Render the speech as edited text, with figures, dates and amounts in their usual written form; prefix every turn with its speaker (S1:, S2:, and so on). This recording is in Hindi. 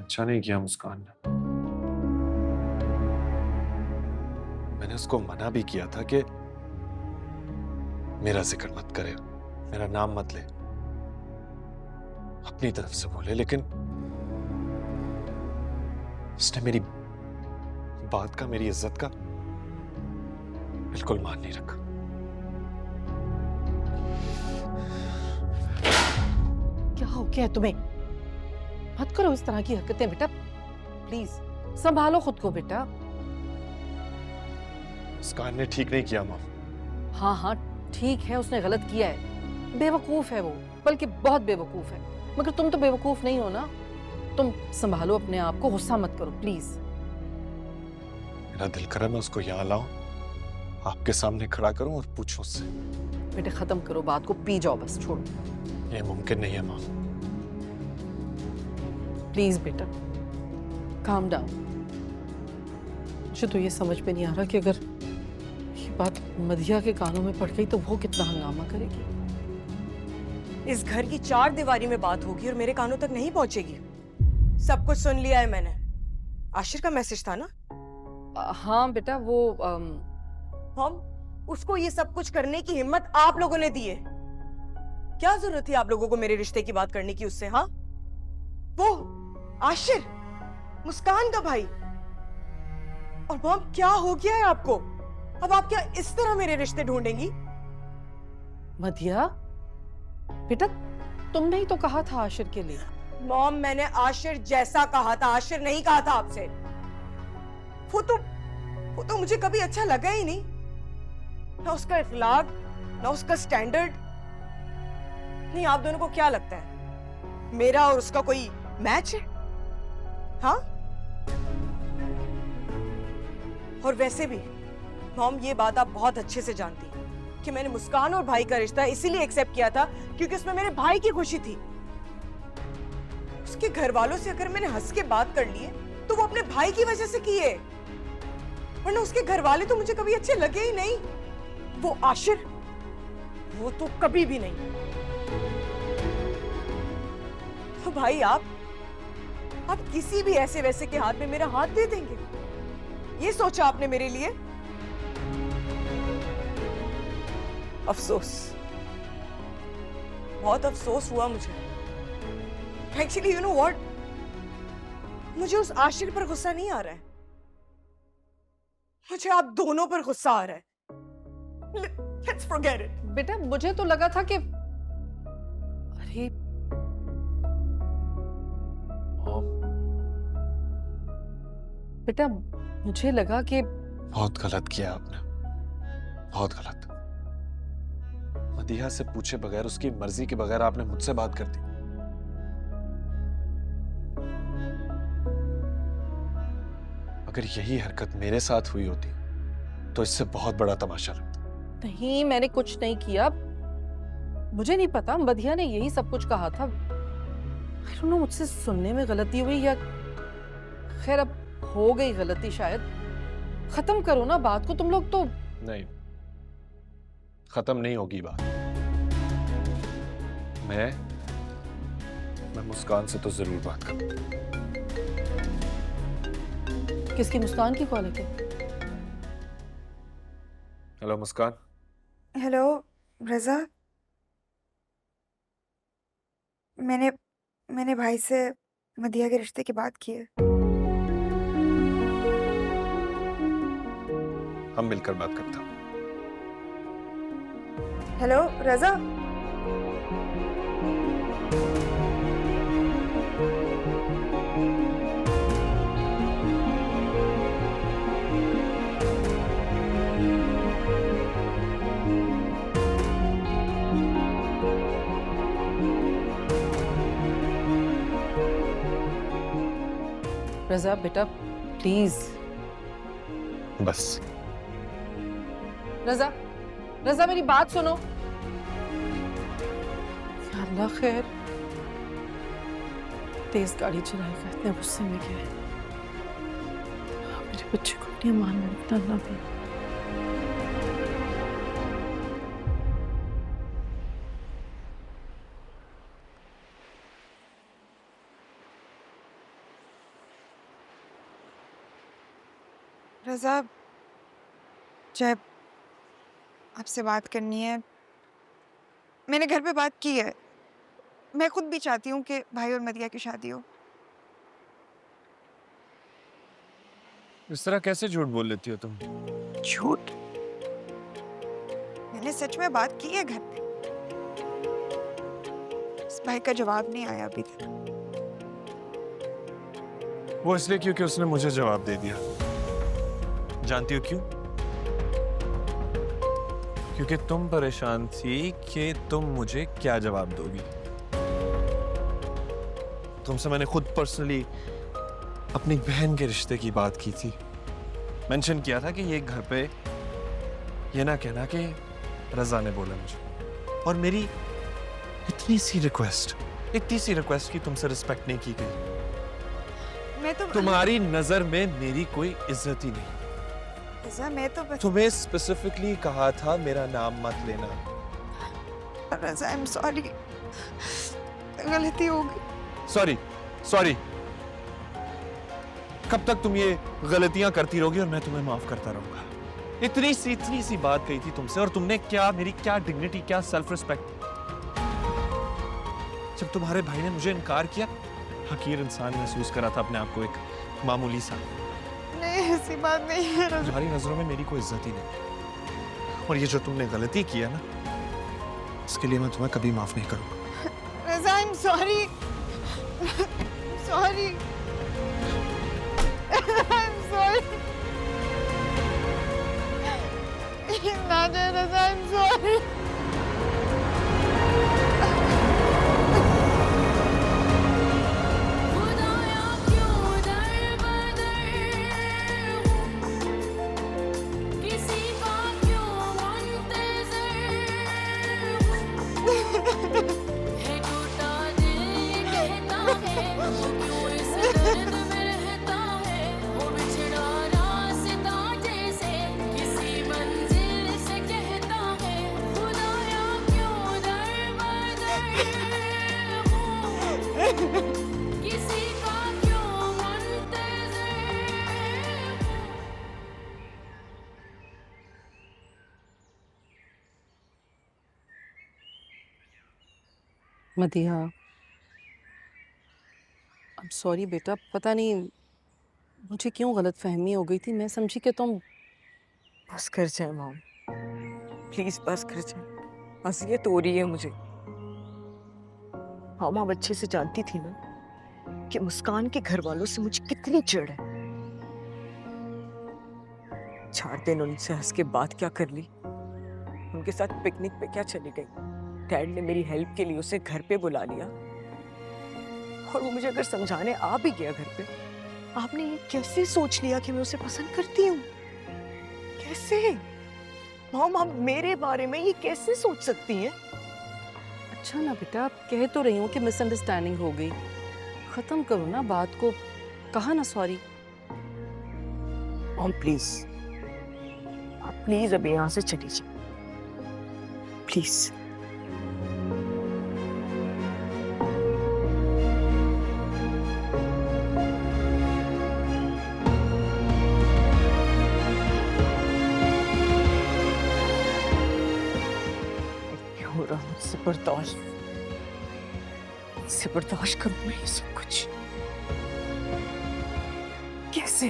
S1: अच्छा नहीं किया मुस्कान ने। मैंने उसको मना भी किया था कि मेरा जिक्र मत करे, मेरा नाम मत ले, अपनी तरफ से बोले, लेकिन उसने मेरी बात का, मेरी इज्जत का बिल्कुल मान नहीं रखा।
S2: क्या हो गया है तुम्हें? मत करो इस तरह की हरकतें बेटा, प्लीज संभालो खुद को बेटा।
S1: मुस्कान ने ठीक नहीं किया माँ।
S2: हाँ हाँ ठीक है, उसने गलत किया है, बेवकूफ है वो, बल्कि बहुत बेवकूफ है। मगर तुम तो बेवकूफ नहीं हो ना, तुम संभालो अपने आप को, गुस्सा मत करो प्लीज।
S1: मेरा दिल करा मैं उसको यहाँ लाऊं, आपके सामने खड़ा करूं और पूछूं उससे।
S2: बेटे खत्म करो बात को, पी जाओ बस, छोड़ो।
S1: ये मुमकिन नहीं है माँ।
S2: प्लीज बेटा काम डाउन। मुझे तो ये समझ में नहीं आ रहा कि अगर ये बात मधिया के कानों में पड़ गई तो वो कितना हंगामा करेगी।
S3: इस घर की 4 दीवारी में बात होगी और मेरे कानों तक नहीं पहुंचेगी। सब कुछ सुन लिया है मैंने। आशिर का मैसेज था ना?
S2: हाँ बेटा वो
S3: हम उसको ये सब कुछ करने की हिम्मत आप लोगों ने दी है। क्या जरूरत थी आप लोगों को मेरे रिश्ते की बात करने की उससे? हाँ वो आशिर, मुस्कान का भाई। और मॉम क्या हो गया है आपको? अब आप क्या इस तरह मेरे रिश्ते ढूंढेंगी?
S2: मधिया बेटा तुमने ही तो कहा था आशिर के लिए।
S3: मॉम मैंने आशिर जैसा कहा था, आशिर नहीं कहा था आपसे। वो तो मुझे कभी अच्छा लगा ही नहीं, ना उसका इखलाक ना उसका स्टैंडर्ड। नहीं, आप दोनों को क्या लगता है मेरा और उसका कोई मैच है? हाँ? और वैसे भी मॉम ये बात आप बहुत अच्छे से जानती हैं कि मैंने मुस्कान और भाई का रिश्ता इसीलिए एक्सेप्ट किया था क्योंकि उसमें मेरे भाई की खुशी थी। उसके घर वालों से अगर मैंने हंस के बात कर ली है तो वो अपने भाई की वजह से की है, वरना उसके घर वाले तो मुझे कभी अच्छे लगे ही नहीं। वो आशिर, वो तो कभी भी नहीं। तो भाई आप किसी भी ऐसे वैसे के हाथ में मेरा हाथ दे देंगे, ये सोचा आपने मेरे लिए? अफसोस, बहुत अफसोस हुआ मुझे। एक्चुअली यू नो व्हाट, मुझे उस आशिर पर गुस्सा नहीं आ रहा है, मुझे आप दोनों पर गुस्सा आ रहा है। Let's forget it.
S2: बेटा मुझे तो लगा था कि अरे
S1: मॉम,
S2: बेटा मुझे लगा कि
S1: बहुत गलत किया आपने, बहुत गलत। मदीहा से पूछे बगैर, उसकी मर्जी के बगैर आपने मुझसे बात कर दी। अगर यही हरकत मेरे साथ हुई होती तो इससे बहुत बड़ा तमाशा लगता।
S2: नहीं मैंने कुछ नहीं किया, मुझे नहीं पता, मधिया ने यही सब कुछ कहा था। I don't know, मुझसे सुनने में गलती हुई या खैर अब हो गई गलती शायद। खत्म करो ना बात को तुम लोग तो।
S1: नहीं, खत्म नहीं होगी बात। मैं मुस्कान से तो जरूर बात करूंगा।
S2: किसकी? मुस्कान की कॉल है क्या?
S1: हेलो मुस्कान।
S4: हेलो रजा, मैंने भाई से मदिया के रिश्ते की बात की है।
S1: हम मिलकर बात करते हैं।
S4: हेलो रजा,
S2: रजा बेटा प्लीज।
S1: बस
S2: रजा, रजा मेरी बात सुनो। या अल्लाह खैर, तेज गाड़ी चलाएगा, इतने गुस्से में क्या है? मेरे बच्चे को अपनी मान में रखना अल्लाह भी।
S4: रजा, जब आपसे बात करनी है, मैंने घर पे बात की है। मैं खुद भी चाहती हूँ कि भाई और मदिया की शादी हो।
S1: इस तरह कैसे झूठ बोल लेती हो तुम?
S4: झूठ? मैंने सच में बात की है घर पे। इस भाई का जवाब नहीं आया अभी तक।
S1: वो इसलिए क्योंकि उसने मुझे जवाब दे दिया। जानती हो क्यों? क्योंकि तुम परेशान थी कि तुम मुझे क्या जवाब दोगी। तुमसे मैंने खुद पर्सनली अपनी बहन के रिश्ते की बात की थी। मेंशन किया था कि ये घर पे ये ना कहना कि रजा ने बोला मुझे। और मेरी इतनी सी रिक्वेस्ट की तुमसे रिस्पेक्ट नहीं की गई।
S4: मैं तो
S1: तुम्हारी नजर में मेरी कोई इज्जत ही नहीं।
S4: रजा, मैं तो बस
S1: तुम्हें स्पेसिफिकली कहा था मेरा नाम मत लेना।
S4: रजा, आई एम सॉरी, गलती हो गई।
S1: सॉरी। कब तक तुम ये गलतियां करती रहोगी और मैं तुम्हें माफ करता रहूंगा? इतनी सी बात कही थी तुमसे और तुमने मेरी क्या डिग्निटी, क्या सेल्फ रिस्पेक्ट। जब तुम्हारे भाई ने मुझे इनकार किया, हकीर इंसान महसूस करा था अपने आप को, एक मामूली सा।
S4: नहीं, ऐसी बात नहीं है रजा।
S1: तुम्हारी नजरों में मेरी कोई इज्जत ही नहीं। और ये जो तुमने गलती की है ना, इसके लिए मैं तुम्हें कभी माफ नहीं करूंगा।
S4: Raza, I am sorry. Sorry. I am sorry. ना जाए Raza, I am sorry.
S2: Madiya, I am sorry बेटा, पता नहीं मुझे क्यों गलत फहमी हो गई थी। मैं समझी कि तुम
S3: बस कर जाए मॉम, प्लीज बस कर जाए। अजियत हो रही है मुझे। मॉम, आप अच्छे से जानती थी ना कि मुस्कान के घर वालों से मुझे कितनी चिढ़ है। 4 दिन उनसे हंस के बात क्या कर ली, उनके साथ पिकनिक पे क्या चली गई। डैड ने मेरी हेल्प के लिए उसे घर पे बुला लिया और वो मुझे अगर समझाने आ भी गया घर पे, आपने ये कैसे सोच लिया कि मैं उसे पसंद करती हूँ? कैसे? मॉम, आप मेरे बारे में ये कैसे सोच सकती हैं?
S2: अच्छा ना बेटा, आप कह तो रही हूँ कि मिसअंडरस्टैंडिंग हो गई। खत्म करो ना बात को, कहा ना सॉरी।
S3: मॉम प्लीज, आप प्लीज अभी यहाँ से चली जाइए, प्लीज। हो रहा मुझसे बर्दाश्त करूँ मैं ये सब कुछ? कैसे?